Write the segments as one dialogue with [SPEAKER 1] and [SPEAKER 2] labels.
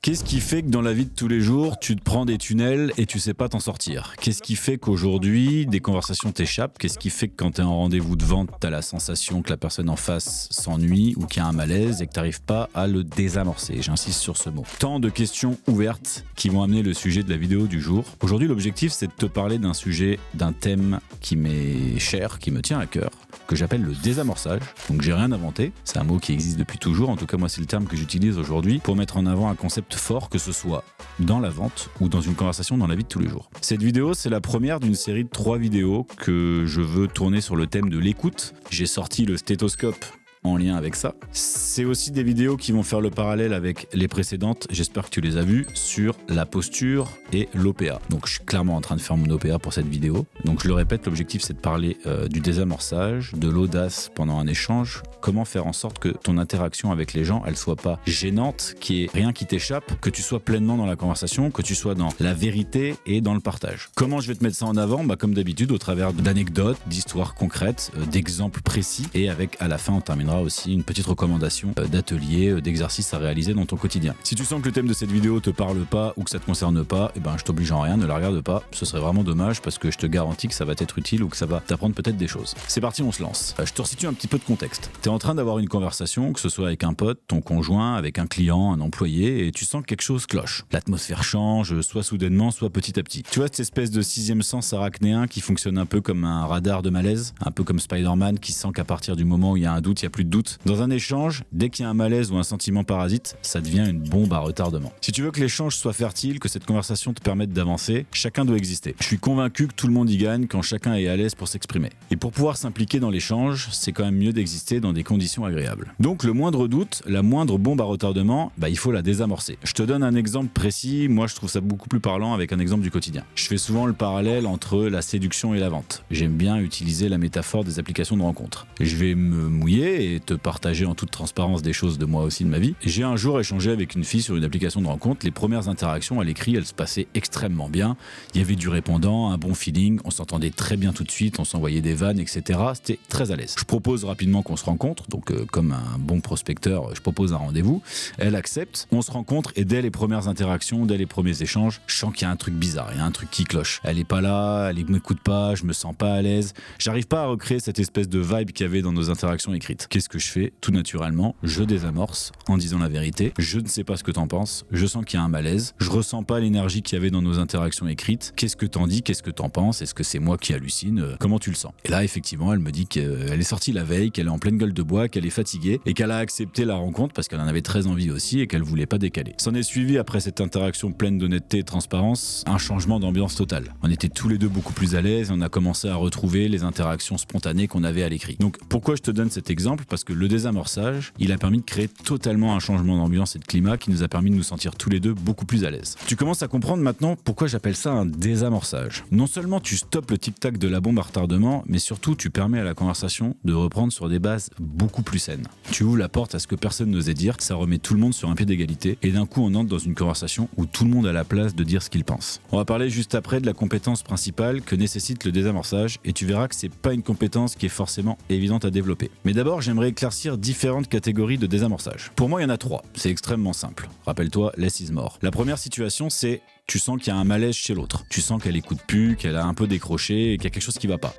[SPEAKER 1] Qu'est-ce qui fait que dans la vie de tous les jours, tu te prends des tunnels et tu sais pas t'en sortir? Qu'est-ce qui fait qu'aujourd'hui, des conversations t'échappent? Qu'est-ce qui fait que quand t'es en rendez-vous de vente, t'as la sensation que la personne en face s'ennuie ou qu'il y a un malaise et que t'arrives pas à le désamorcer? J'insiste sur ce mot. Tant de questions ouvertes qui vont amener le sujet de la vidéo du jour. Aujourd'hui, l'objectif, c'est de te parler d'un sujet, d'un thème qui m'est cher, qui me tient à cœur, que j'appelle le désamorçage. Donc j'ai rien inventé, c'est un mot qui existe depuis toujours, en tout cas moi c'est le terme que j'utilise aujourd'hui pour mettre en avant un concept fort, que ce soit dans la vente ou dans une conversation dans la vie de tous les jours. Cette vidéo, c'est la première d'une série de 3 vidéos que je veux tourner sur le thème de l'écoute. J'ai sorti le stéthoscope en lien avec ça. C'est aussi des vidéos qui vont faire le parallèle avec les précédentes, j'espère que tu les as vues, sur la posture et l'OPA. Donc je suis clairement en train de faire mon OPA pour cette vidéo. Donc je le répète, l'objectif c'est de parler du désamorçage, de l'audace pendant un échange, comment faire en sorte que ton interaction avec les gens, elle soit pas gênante, qu'il n'y ait rien qui t'échappe, que tu sois pleinement dans la conversation, que tu sois dans la vérité et dans le partage. Comment je vais te mettre ça en avant? Comme d'habitude, au travers d'anecdotes, d'histoires concrètes, d'exemples précis, et avec à la fin on terminera aussi une petite recommandation d'atelier, d'exercice à réaliser dans ton quotidien. Si tu sens que le thème de cette vidéo te parle pas ou que ça te concerne pas, je t'oblige en rien, ne la regarde pas. Ce serait vraiment dommage parce que je te garantis que ça va t'être utile ou que ça va t'apprendre peut-être des choses. C'est parti, on se lance. Je te resitue un petit peu de contexte. T'es en train d'avoir une conversation, que ce soit avec un pote, ton conjoint, avec un client, un employé, et tu sens que quelque chose cloche. L'atmosphère change, soit soudainement, soit petit à petit. Tu vois cette espèce de 6e sens arachnéen qui fonctionne un peu comme un radar de malaise, un peu comme Spider-Man qui sent qu'à partir du moment où il y a un doute, il n'y a plus de doute. Dans un échange, dès qu'il y a un malaise ou un sentiment parasite, ça devient une bombe à retardement. Si tu veux que l'échange soit fertile, que cette conversation te permette d'avancer, chacun doit exister. Je suis convaincu que tout le monde y gagne quand chacun est à l'aise pour s'exprimer. Et pour pouvoir s'impliquer dans l'échange, c'est quand même mieux d'exister dans des conditions agréables. Donc le moindre doute, la moindre bombe à retardement, il faut la désamorcer. Je te donne un exemple précis, moi je trouve ça beaucoup plus parlant avec un exemple du quotidien. Je fais souvent le parallèle entre la séduction et la vente. J'aime bien utiliser la métaphore des applications de rencontres. Je vais me mouiller et te partager en toute transparence des choses de moi aussi de ma vie. J'ai un jour échangé avec une fille sur une application de rencontre. Les premières interactions à l'écrit, elles se passaient extrêmement bien. Il y avait du répondant, un bon feeling, on s'entendait très bien tout de suite, on s'envoyait des vannes, etc. C'était très à l'aise. Je propose rapidement qu'on se rencontre, donc comme un bon prospecteur, je propose un rendez-vous. Elle accepte, on se rencontre et dès les premières interactions, dès les premiers échanges, je sens qu'il y a un truc bizarre, il y a un truc qui cloche. Elle est pas là, elle m'écoute pas, je me sens pas à l'aise. J'arrive pas à recréer cette espèce de vibe qu'il y avait dans nos interactions écrites. Qu'est-ce que je fais? Tout naturellement, je désamorce en disant la vérité. Je ne sais pas ce que t'en penses, je sens qu'il y a un malaise, je ressens pas l'énergie qu'il y avait dans nos interactions écrites. Qu'est-ce que t'en dis? Qu'est-ce que t'en penses? Est-ce que c'est moi qui hallucine? Comment tu le sens? Et là, effectivement, elle me dit qu'elle est sortie la veille, qu'elle est en pleine gueule de bois, qu'elle est fatiguée et qu'elle a accepté la rencontre parce qu'elle en avait très envie aussi et qu'elle voulait pas décaler. S'en est suivi, après cette interaction pleine d'honnêteté et de transparence, un changement d'ambiance totale. On était tous les deux beaucoup plus à l'aise et on a commencé à retrouver les interactions spontanées qu'on avait à l'écrit. Donc pourquoi je te donne cet exemple? Parce que le désamorçage, il a permis de créer totalement un changement d'ambiance et de climat qui nous a permis de nous sentir tous les deux beaucoup plus à l'aise. Tu commences à comprendre maintenant pourquoi j'appelle ça un désamorçage. Non seulement tu stoppes le tic-tac de la bombe à retardement, mais surtout tu permets à la conversation de reprendre sur des bases beaucoup plus saines. Tu ouvres la porte à ce que personne n'osait dire, ça remet tout le monde sur un pied d'égalité et d'un coup on entre dans une conversation où tout le monde a la place de dire ce qu'il pense. On va parler juste après de la compétence principale que nécessite le désamorçage et tu verras que c'est pas une compétence qui est forcément évidente à développer. Mais d'abord, j'aimerais éclaircir différentes catégories de désamorçage. Pour moi, il y en a 3. C'est extrêmement simple. Rappelle-toi, less is more. La première situation, c'est tu sens qu'il y a un malaise chez l'autre. Tu sens qu'elle écoute plus, qu'elle a un peu décroché et qu'il y a quelque chose qui va pas.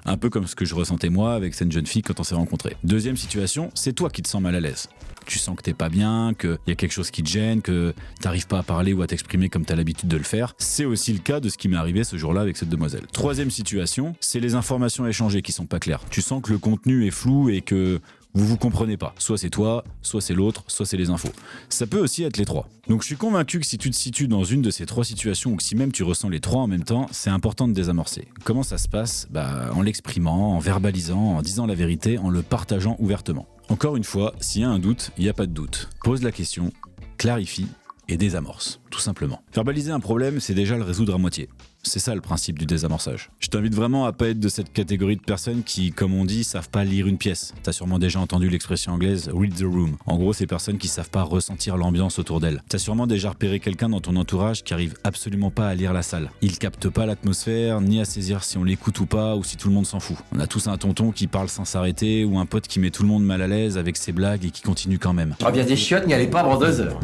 [SPEAKER 1] Un peu comme ce que je ressentais moi avec cette jeune fille quand on s'est rencontrés. Deuxième situation, c'est toi qui te sens mal à l'aise. Tu sens que t'es pas bien, qu'il y a quelque chose qui te gêne, que t'arrives pas à parler ou à t'exprimer comme t'as l'habitude de le faire. C'est aussi le cas de ce qui m'est arrivé ce jour-là avec cette demoiselle. Troisième situation, c'est les informations échangées qui sont pas claires. Tu sens que le contenu est flou et que vous comprenez pas. Soit c'est toi, soit c'est l'autre, soit c'est les infos. Ça peut aussi être les 3. Donc je suis convaincu que si tu te situes dans une de ces 3 situations ou que si même tu ressens les 3 en même temps, c'est important de désamorcer. Comment ça se passe? En l'exprimant, en verbalisant, en disant la vérité, en le partageant ouvertement. Encore une fois, s'il y a un doute, il n'y a pas de doute. Pose la question, clarifie, et désamorce, tout simplement. Verbaliser un problème, c'est déjà le résoudre à moitié. C'est ça le principe du désamorçage. Je t'invite vraiment à pas être de cette catégorie de personnes qui, comme on dit, savent pas lire une pièce. T'as sûrement déjà entendu l'expression anglaise « read the room ». En gros, c'est personnes qui savent pas ressentir l'ambiance autour d'elles. T'as sûrement déjà repéré quelqu'un dans ton entourage qui arrive absolument pas à lire la salle. Il capte pas l'atmosphère, ni à saisir si on l'écoute ou pas, ou si tout le monde s'en fout. On a tous un tonton qui parle sans s'arrêter, ou un pote qui met tout le monde mal à l'aise avec ses blagues et qui continue quand même.
[SPEAKER 2] Je reviens des chiottes, n'y allez pas avant 2 heures.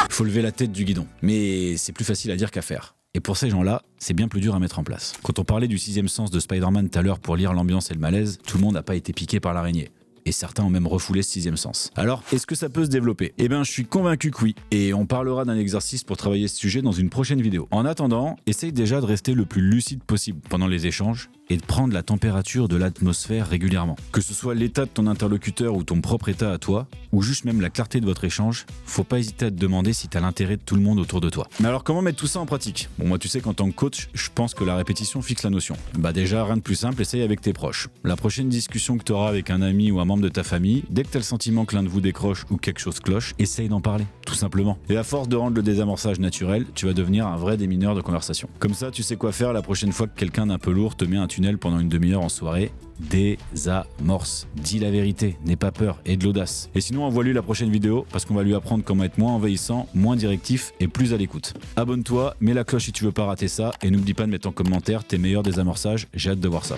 [SPEAKER 1] Faut lever la tête du guidon. Mais c'est plus facile à dire qu'à faire. Et pour ces gens-là, c'est bien plus dur à mettre en place. Quand on parlait du 6e sens de Spider-Man tout à l'heure pour lire l'ambiance et le malaise, tout le monde n'a pas été piqué par l'araignée. Et certains ont même refoulé ce 6e sens. Alors, est-ce que ça peut se développer? Eh bien, je suis convaincu que oui. Et on parlera d'un exercice pour travailler ce sujet dans une prochaine vidéo. En attendant, essaye déjà de rester le plus lucide possible pendant les échanges et de prendre la température de l'atmosphère régulièrement. Que ce soit l'état de ton interlocuteur ou ton propre état à toi, ou juste même la clarté de votre échange, faut pas hésiter à te demander si t'as l'intérêt de tout le monde autour de toi. Mais alors comment mettre tout ça en pratique? Bon, moi tu sais qu'en tant que coach, je pense que la répétition fixe la notion. Bah déjà, rien de plus simple, essaye avec tes proches. La prochaine discussion que tu auras avec un ami ou un membre de ta famille, dès que t'as le sentiment que l'un de vous décroche ou quelque chose cloche, essaye d'en parler, tout simplement. Et à force de rendre le désamorçage naturel, tu vas devenir un vrai démineur de conversation. Comme ça, tu sais quoi faire la prochaine fois que quelqu'un d'un peu lourd te met un tunnel pendant une demi-heure en soirée. Désamorce. Dis la vérité, n'aie pas peur et de l'audace. Et sinon, envoie-lui la prochaine vidéo parce qu'on va lui apprendre comment être moins envahissant, moins directif et plus à l'écoute. Abonne-toi, mets la cloche si tu veux pas rater ça et n'oublie pas de mettre en commentaire tes meilleurs désamorçages, j'ai hâte de voir ça.